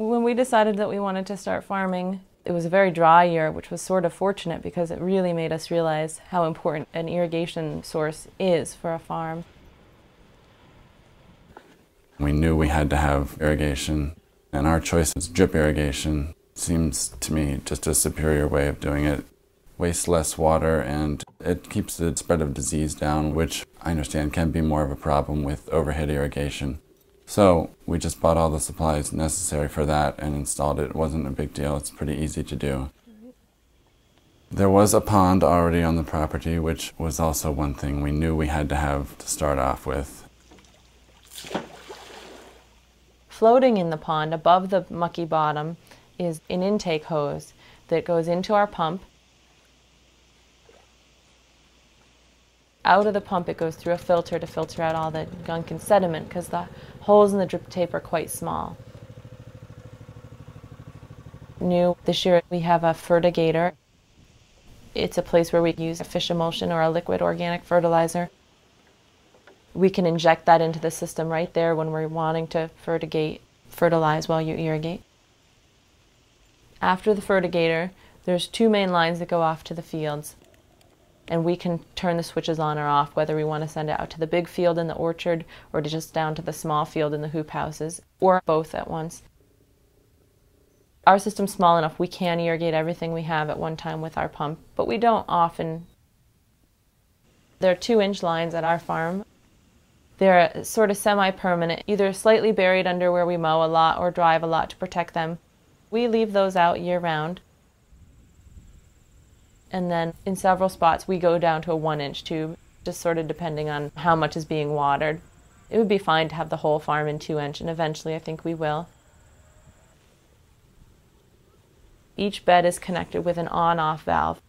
When we decided that we wanted to start farming, it was a very dry year, which was sort of fortunate because it really made us realize how important an irrigation source is for a farm. We knew we had to have irrigation, and our choice was drip irrigation. Seems to me just a superior way of doing it. Wastes less water and it keeps the spread of disease down, which I understand can be more of a problem with overhead irrigation. So we just bought all the supplies necessary for that and installed it. It wasn't a big deal. It's pretty easy to do. There was a pond already on the property, which was also one thing we knew we had to have to start off with. Floating in the pond above the mucky bottom is an intake hose that goes into our pump. Out of the pump it goes through a filter to filter out all the gunk and sediment because the holes in the drip tape are quite small. New this year we have a Ferda Gator. It's a place where we use a fish emulsion or a liquid organic fertilizer. We can inject that into the system right there when we're wanting to fertilize while you irrigate. After the Ferda Gator, there's two main lines that go off to the fields. And we can turn the switches on or off, whether we want to send it out to the big field in the orchard or to just down to the small field in the hoop houses, or both at once. Our system's small enough we can irrigate everything we have at one time with our pump, but we don't often. There are 2-inch lines at our farm. They're sort of semi-permanent, either slightly buried under where we mow a lot or drive a lot to protect them. We leave those out year-round. And then in several spots we go down to a 1-inch tube, just sort of depending on how much is being watered. It would be fine to have the whole farm in 2-inch, and eventually I think we will. Each bed is connected with an on-off valve.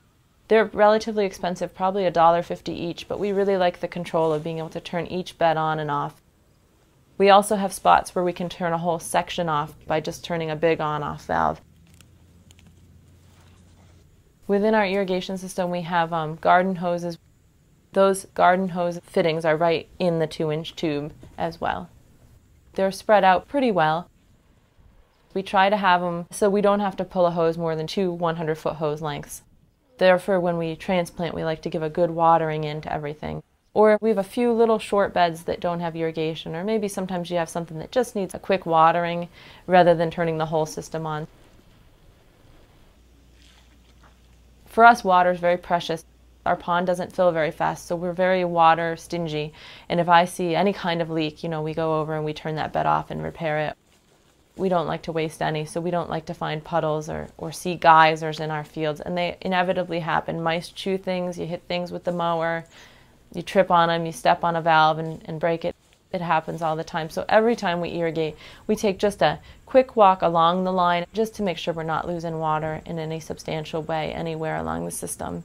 They're relatively expensive, probably $1.50 each, but we really like the control of being able to turn each bed on and off. We also have spots where we can turn a whole section off by just turning a big on-off valve. Within our irrigation system we have garden hoses. Those garden hose fittings are right in the 2-inch tube as well. They're spread out pretty well. We try to have them so we don't have to pull a hose more than 2 100-foot hose lengths. Therefore, when we transplant, we like to give a good watering in to everything. Or we have a few little short beds that don't have irrigation, or maybe sometimes you have something that just needs a quick watering rather than turning the whole system on. For us, water is very precious. Our pond doesn't fill very fast, so we're very water stingy. And if I see any kind of leak, we go over and we turn that bed off and repair it. We don't like to waste any, so we don't like to find puddles or see geysers in our fields. And they inevitably happen. Mice chew things, you hit things with the mower, you trip on them, you step on a valve and break it. It happens all the time. So every time we irrigate, we take just a quick walk along the line just to make sure we're not losing water in any substantial way anywhere along the system.